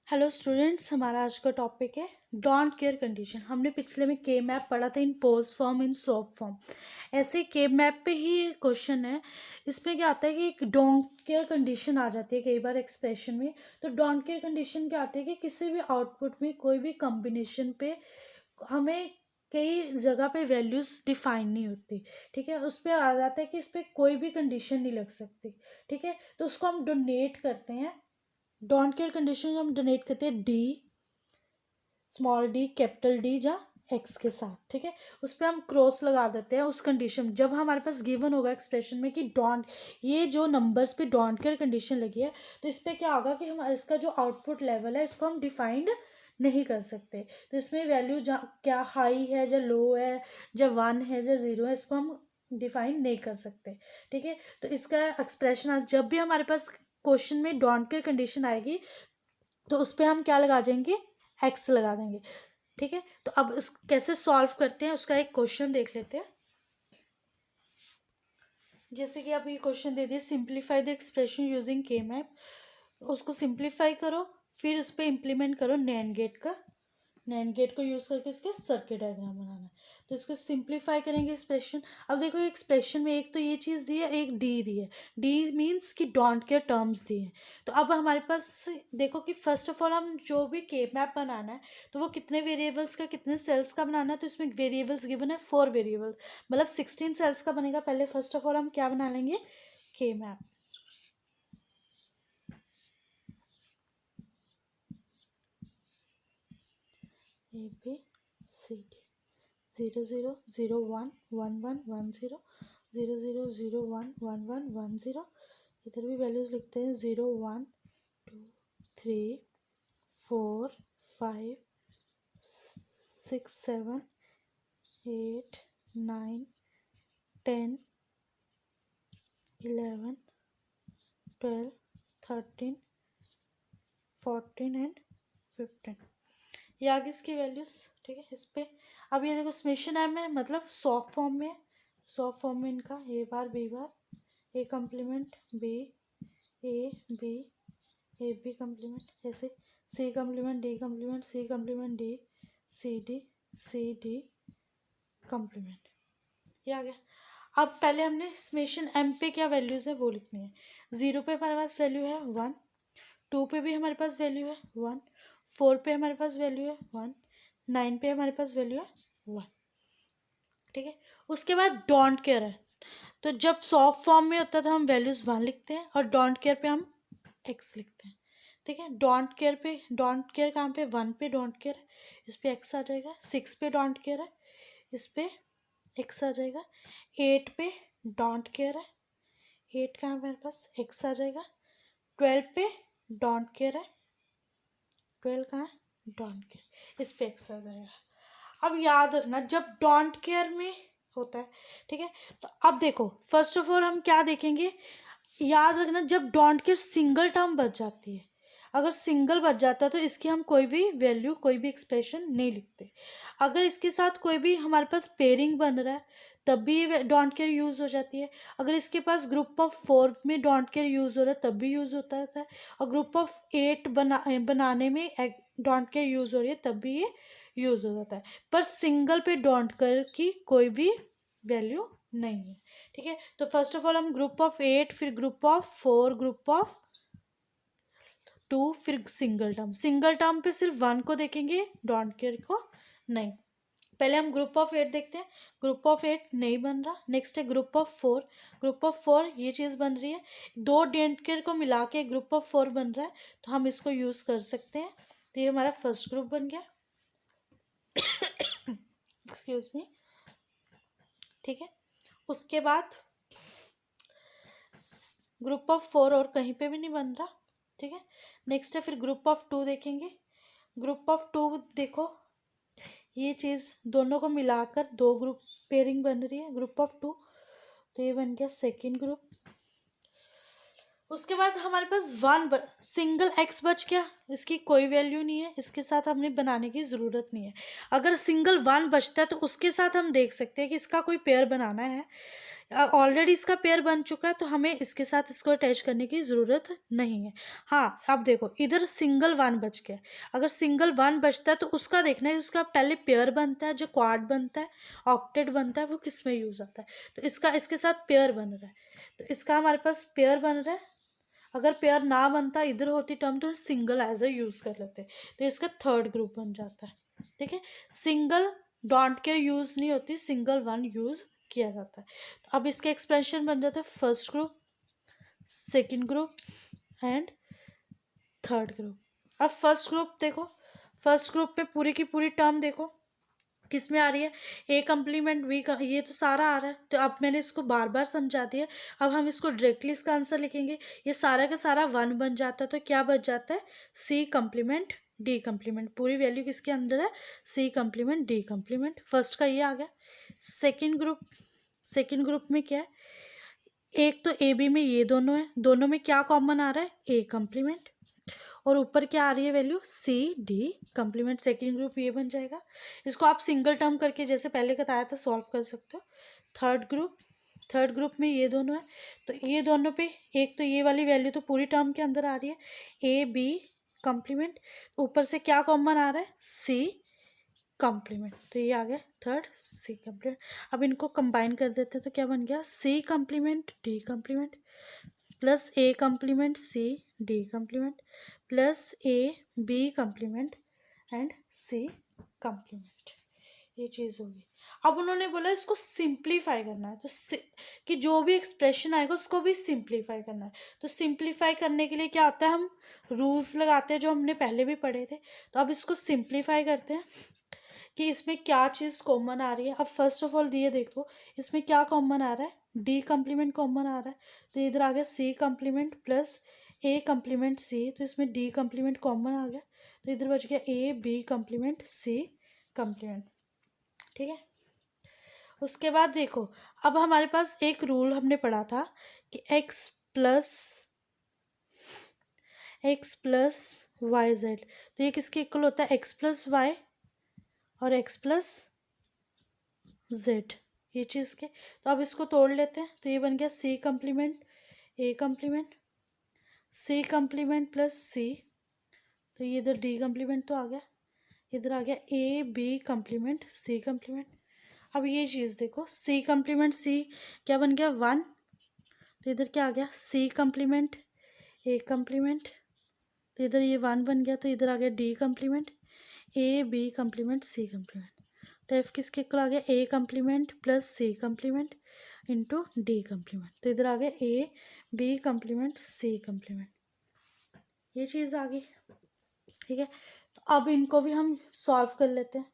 Hello students, हमारा आज का टॉपिक है डोंट केयर कंडीशन। हमने पिछले में के मैप पढ़ा था in POS form in soft form. ऐसे के मैप पे ही क्वेश्चन है। इसमें क्या आता है कि एक डोंट केयर कंडीशन आ जाती है कई बार एक्सप्रेशन में। तो डोंट केयर कंडीशन क्या आती है कि किसी भी आउटपुट में कोई भी कॉम्बिनेशन पे हमें कई जगह पे वैल्यूज डिफाइन नहीं होती। ठीक है, उस पर आ जाता है कि इस पर कोई भी कंडीशन नहीं लग सकती। ठीक है, तो उसको हम डोनेट करते हैं। डोंट केयर कंडीशन हम डोनेट करते हैं D, small D, capital D या एक्स के साथ। ठीक है, उस पर हम क्रॉस लगा देते हैं उस कंडीशन जब हमारे पास गिवन होगा एक्सप्रेशन में कि डोंट, ये जो नंबर्स पे डोंट केयर कंडीशन लगी है तो इस पर क्या होगा कि हम इसका जो आउटपुट लेवल है इसको हम डिफाइंड नहीं कर सकते। तो इसमें वैल्यू क्या हाई है या लो है या 1 है या 0 है, इसको हम डिफाइन नहीं कर सकते। ठीक है, तो इसका एक्सप्रेशन जब भी हमारे पास क्वेश्चन में डोंट केयर कंडीशन आएगी तो उस पर हम क्या लगा देंगे, एक्स लगा देंगे। ठीक है, तो अब इस कैसे सॉल्व करते हैं उसका एक क्वेश्चन देख लेते हैं। जैसे कि आप ये क्वेश्चन दे दिए, सिंप्लीफाई द एक्सप्रेशन यूजिंग के मैप। उसको सिंप्लीफाई करो, फिर उस पर इम्प्लीमेंट करो नैंड गेट का। नैंड गेट को यूज़ करके उसके सर्किट डायग्राम बनाना है। तो इसको सिंप्लीफाई करेंगे एक्सप्रेशन। अब देखो एक्सप्रेशन में एक तो ये चीज़ दी है, एक डी दी है। डी मीन्स कि डोंट केयर टर्म्स दिए हैं। तो अब हमारे पास देखो कि फर्स्ट ऑफ ऑल हम जो भी के मैप बनाना है तो वो कितने वेरिएबल्स का, कितने सेल्स का बनाना है। तो इसमें वेरिएबल्स गिवन है 4 वेरिएबल्स, मतलब 16 सेल्स का बनेगा। पहले फर्स्ट ऑफ ऑल हम क्या बना लेंगे, K map. A B C D, 0 0 0 1 1 1 1 0 0 0 0 1 1 1 1 0। इधर भी वैल्यूज लिखते हैं 0 1 2 3 4 5 6 7 8 9 10 11 12 13 14 एंड 15। ये आगे इसकी वैल्यूज। ठीक है, इस पे अब ये देखो समेशन एम है, मतलब सॉफ्ट फॉर्म में। सॉफ्ट फॉर्म में इनका A bar B bar, A complement B, A B complement, ऐसे C complement D complement, C complement D, C D complement. ये आ गया। अब पहले हमने समेशन एम पे क्या वैल्यूज है वो लिखनी है। 0 पे हमारे पास वैल्यू है 1, 2 पे भी हमारे पास वैल्यू है 1, 4 पे हमारे पास वैल्यू है 1, 9 पे हमारे पास वैल्यू है 1। ठीक है, उसके बाद डोंट केयर है। तो जब सॉफ्ट फॉर्म में होता था हम वैल्यूज 1 लिखते हैं और डोंट केयर पे हम एक्स लिखते हैं। ठीक है, डोंट केयर पे, डोंट केयर कहाँ पे, 1 पे डोंट केयर है, इस पे एक्स आ जाएगा। 6 पे डोंट केयर है, इस पे एक्स आ जाएगा। 8 पे डोंट केयर है, 8 कहाँ मेरे पास एक्स आ जाएगा। 12 पे डोंट केयर है, 12 कहाँ डोंट केयर, इस पे एक्स आ जाएगा। अब याद रखना जब डोंट केयर में होता है, ठीक है, तो अब देखो फर्स्ट ऑफ ऑल हम क्या देखेंगे, याद रखना जब डोंट केयर सिंगल टर्म बच जाती है, अगर सिंगल बच जाता है तो इसकी हम कोई भी वैल्यू, कोई भी एक्सप्रेशन नहीं लिखते। अगर इसके साथ कोई भी हमारे पास पेयरिंग बन रहा है तब भी ये डोंट केयर यूज़ हो जाती है। अगर इसके पास ग्रुप ऑफ 4 में डोंट केयर यूज़ हो रहा है तब भी यूज़ होता है। और ग्रुप ऑफ 8 बनाने में डोंट केयर यूज़ हो रही है तब भी ये यूज़ हो जाता है। पर सिंगल पे डोंट केयर की कोई भी वैल्यू नहीं है। ठीक है, तो फर्स्ट ऑफ ऑल हम ग्रुप ऑफ 8, फिर ग्रुप ऑफ 4, ग्रुप ऑफ 2, फिर सिंगल टर्म पे सिर्फ 1 को देखेंगे, डोंट केयर को नहीं। पहले हम ग्रुप ऑफ 8 देखते हैं, ग्रुप ऑफ 8 नहीं बन रहा। नेक्स्ट है ग्रुप ऑफ 4, ग्रुप ऑफ 4 ये चीज़ बन रही है। दो डोंट केयर को मिला के ग्रुप ऑफ 4 बन रहा है तो हम इसको यूज़ कर सकते हैं। तो ये हमारा फर्स्ट ग्रुप बन गया। Excuse me. ठीक है, उसके बाद ग्रुप ऑफ 4 और कहीं पे भी नहीं बन रहा। ठीक है, नेक्स्ट है फिर ग्रुप ऑफ 2 देखेंगे। ग्रुप ऑफ 2 देखो, ये चीज़ दोनों को मिलाकर 2 ग्रुप पेयरिंग बन रही है, ग्रुप ऑफ 2। तो ये बन गया सेकेंड ग्रुप। उसके बाद हमारे पास सिंगल एक्स बच गया, इसकी कोई वैल्यू नहीं है, इसके साथ हमने बनाने की ज़रूरत नहीं है। अगर सिंगल 1 बचता है तो उसके साथ हम देख सकते हैं कि इसका कोई पेयर बनाना है। ऑलरेडी इसका पेयर बन चुका है तो हमें इसके साथ इसको अटैच करने की ज़रूरत नहीं है। हाँ, अब देखो इधर सिंगल वन बच गया। अगर सिंगल वन बचता है तो उसका देखना है, उसका पहले पेयर बनता है, जो क्वाड बनता है, ऑक्टेट बनता है, वो किस में यूज़ आता है। तो इसका इसके साथ पेयर बन रहा है, तो इसका हमारे पास पेयर बन रहा है। अगर पेयर ना बनता इधर होती टर्म तो सिंगल एज अ यूज़ कर लेते, तो इसका थर्ड ग्रुप बन जाता है। ठीक है, सिंगल डोंट केयर यूज़ नहीं होती, सिंगल वन यूज़ किया जाता है। तो अब इसके एक्सप्रेशन बन जाते हैं first group, second group and third group. अब फर्स्ट ग्रुप देखो, फर्स्ट ग्रुप पे पूरी की पूरी टर्म देखो किस में आ रही है, ए कम्प्लीमेंट बी का, ये तो सारा आ रहा है। तो अब मैंने इसको बार बार समझा दिया, अब हम इसको डायरेक्टली इसका आंसर लिखेंगे। ये सारा का सारा वन बन जाता है, तो क्या बच जाता है, सी कम्प्लीमेंट डी कम्प्लीमेंट। पूरी वैल्यू किसके अंदर है, सी कम्प्लीमेंट डी कम्प्लीमेंट। फर्स्ट का ये आ गया। सेकेंड ग्रुप, सेकेंड ग्रुप में क्या है, एक तो ए बी में ये दोनों है, दोनों में क्या कॉमन आ रहा है, ए कम्प्लीमेंट, और ऊपर क्या आ रही है value, C D complement. Second group ये बन जाएगा। इसको आप सिंगल टर्म करके जैसे पहले बताया था सॉल्व कर सकते हो। थर्ड ग्रुप, थर्ड ग्रुप में ये दोनों है, तो ये दोनों पे एक तो ये वाली वैल्यू तो पूरी टर्म के अंदर आ रही है, ए बी कम्प्लीमेंट, ऊपर से क्या कॉमन आ रहा है, सी कम्प्लीमेंट, तो ये आ गया थर्ड सी कम्प्लीमेंट। अब इनको कंबाइन कर देते हैं तो क्या बन गया, C complement D complement plus A complement C D complement plus A B complement and C complement. ये चीज़ होगी। अब उन्होंने बोला इसको सिंप्लीफाई करना है, तो कि जो भी एक्सप्रेशन आएगा उसको भी सिंप्लीफाई करना है। तो सिंप्लीफाई करने के लिए क्या होता है, हम रूल्स लगाते हैं जो हमने पहले भी पढ़े थे। तो अब इसको सिंप्लीफाई करते हैं कि इसमें क्या चीज़ कॉमन आ रही है। अब फर्स्ट ऑफ ऑल ये देखो, इसमें क्या कॉमन आ रहा है, डी कम्प्लीमेंट कॉमन आ रहा है, तो इधर आ गया C complement plus A complement सी, तो इसमें डी कम्प्लीमेंट कॉमन आ गया, तो इधर बच गया A B complement C complement. ठीक है, उसके बाद देखो, अब हमारे पास एक रूल हमने पढ़ा था कि एक्स प्लस वाई जेड, तो ये किसके इक्वल होता है, एक्स प्लस वाई और एक्स प्लस जेड, ये चीज़ के। तो अब इसको तोड़ लेते हैं, तो ये बन गया C complement A complement C complement plus C, तो ये इधर डी कम्प्लीमेंट तो आ गया, इधर आ गया A B complement C complement. अब ये चीज़ देखो, सी कम्प्लीमेंट सी क्या बन गया, वन, तो इधर क्या आ गया, सी कम्प्लीमेंट ए कम्प्लीमेंट, तो इधर ये वन बन गया, तो इधर आ गया D complement A B complement C complement. तो एफ किसके इक्वल आ गया, A complement plus C complement into D complement, तो इधर आ गया A B complement C complement. ये चीज़ आ गई। ठीक है, तो अब इनको भी हम सॉल्व कर लेते हैं।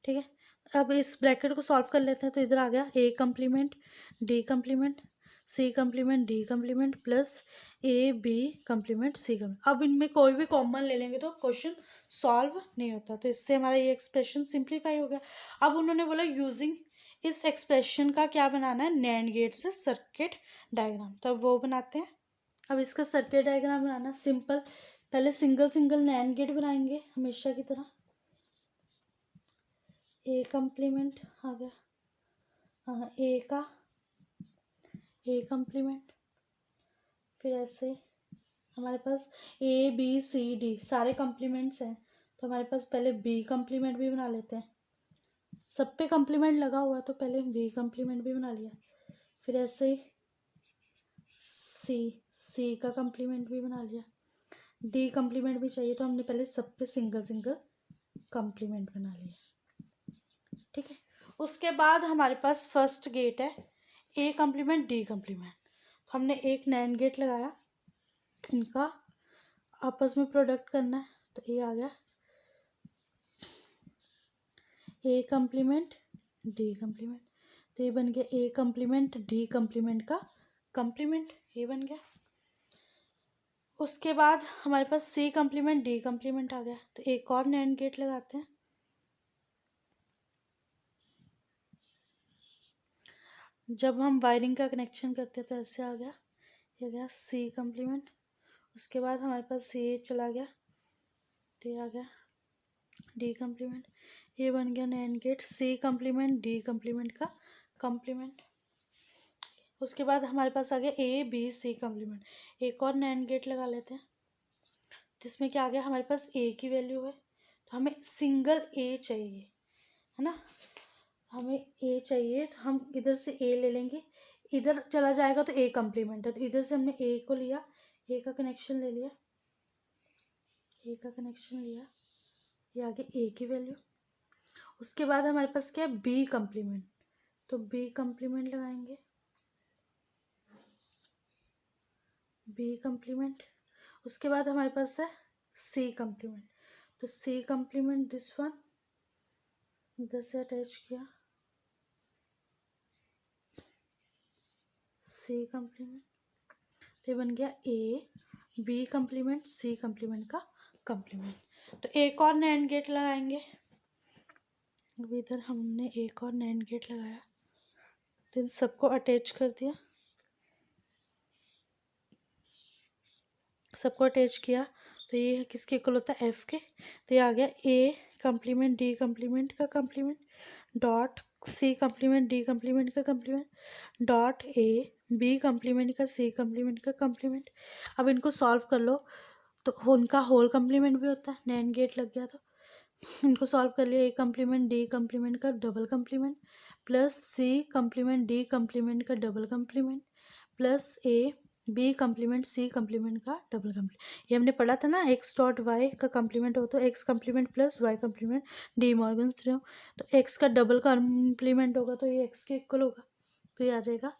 ठीक है, अब इस ब्रैकेट को सॉल्व कर लेते हैं, तो इधर आ गया A complement D complement C complement D complement plus A B complement C complement. अब इनमें कोई भी कॉमन ले लेंगे तो क्वेश्चन सॉल्व नहीं होता, तो इससे हमारा ये एक्सप्रेशन सिंप्लीफाई हो गया। अब उन्होंने बोला यूजिंग इस एक्सप्रेशन का क्या बनाना है, नैंड गेट से सर्किट डायग्राम, तो अब वो बनाते हैं। अब इसका सर्किट डायग्राम बनाना सिंपल, पहले सिंगल सिंगल नैंड गेट बनाएंगे हमेशा की तरह। ए कम्प्लीमेंट आ गया, हाँ ए का ए कम्प्लीमेंट, फिर ऐसे हमारे पास ए बी सी डी सारे कम्प्लीमेंट्स हैं, तो हमारे पास पहले बी कम्प्लीमेंट भी बना लेते हैं। सब पे कम्प्लीमेंट लगा हुआ तो पहले बी कम्प्लीमेंट भी बना लिया, फिर ऐसे ही सी का कम्प्लीमेंट भी बना लिया, डी कम्प्लीमेंट भी चाहिए तो हमने पहले सब पे सिंगल सिंगल कम्प्लीमेंट बना लिया। ठीक है, उसके बाद हमारे पास फर्स्ट गेट है ए कम्प्लीमेंट डी कम्प्लीमेंट, तो हमने एक नैंड गेट लगाया, इनका आपस में प्रोडक्ट करना है, तो ये आ गया ए कम्प्लीमेंट डी कम्प्लीमेंट, तो ये बन गया ए कम्प्लीमेंट डी कम्प्लीमेंट का कम्प्लीमेंट, ये बन गया। उसके बाद हमारे पास सी कम्प्लीमेंट डी कम्प्लीमेंट आ गया, तो एक और नैंड गेट लगाते हैं। जब हम वायरिंग का कनेक्शन करते हैं तो ऐसे आ गया, ये गया सी कम्प्लीमेंट, उसके बाद हमारे पास सी चला गया, तो ये आ गया डी कम्प्लीमेंट, ये बन गया नैंड गेट सी कम्प्लीमेंट डी कम्प्लीमेंट का कम्प्लीमेंट। उसके बाद हमारे पास आ गया ए बी सी कॉम्प्लीमेंट। एक और नैंड गेट लगा लेते हैं, जिसमें क्या आ गया, हमारे पास ए की वैल्यू है तो हमें सिंगल ए चाहिए, है ना। हमें ए चाहिए तो हम इधर से ए ले लेंगे, इधर चला जाएगा तो ए कॉम्प्लीमेंट है, तो इधर से हमने ए को लिया, ए का कनेक्शन ले लिया, ए का कनेक्शन लिया, ये आ गया ए की वैल्यू। उसके बाद हमारे पास क्या है, बी कॉम्प्लीमेंट, तो बी कॉम्प्लीमेंट लगाएंगे, बी कॉम्प्लीमेंट। उसके बाद हमारे पास है सी कॉम्प्लीमेंट, तो सी कॉम्प्लीमेंट दिस वन इधर से अटैच किया, सी कॉम्प्लीमेंट, तो ये बन गया A B complement C complement का कॉम्प्लीमेंट। तो एक और नैंड गेट लगाएंगे, अब इधर हमने एक और नैंड गेट लगाया, तो इन सबको अटैच कर दिया, सबको अटैच किया, तो ये किसके इक्वल होता है, एफ के। तो ये आ गया ए कॉम्प्लीमेंट डी कॉम्प्लीमेंट का complement dot C complement D complement का complement dot A B complement का सी कॉम्प्लीमेंट का कॉम्प्लीमेंट। अब इनको सॉल्व कर लो तो उनका होल कॉम्प्लीमेंट भी होता है, नैंड गेट लग गया तो इनको सॉल्व कर लिया, ए कॉम्प्लीमेंट डी कॉम्प्लीमेंट का double complement plus C complement D complement का double complement plus A B complement C complement का डबल कॉम्प्लीमेंट। ये हमने पढ़ा था ना, एक्स डॉट वाई का कॉम्प्लीमेंट हो तो X complement plus Y complement De Morgan theorem, तो एक्स का डबल कॉम्प्लीमेंट होगा तो ये एक्स के इक्वल होगा, तो ये आ जाएगा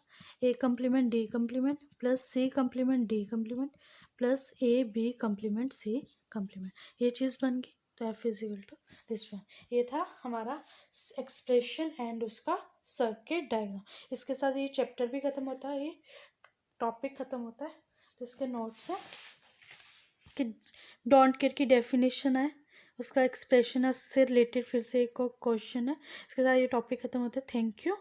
A complement D complement plus C complement D complement plus A B complement C complement, ये चीज़ बन गई। तो F is equal to this one. ये था हमारा एक्सप्रेशन एंड उसका सर्किट डायग्राम। इसके साथ ये चैप्टर भी खत्म होता है, ये टॉपिक खत्म होता है। तो इसके नोट्स है कि डोंट केयर की डेफिनेशन है, उसका एक्सप्रेशन है, उससे रिलेटेड फिर से एक क्वेश्चन है। इसके साथ ये टॉपिक खत्म होता है। Thank you.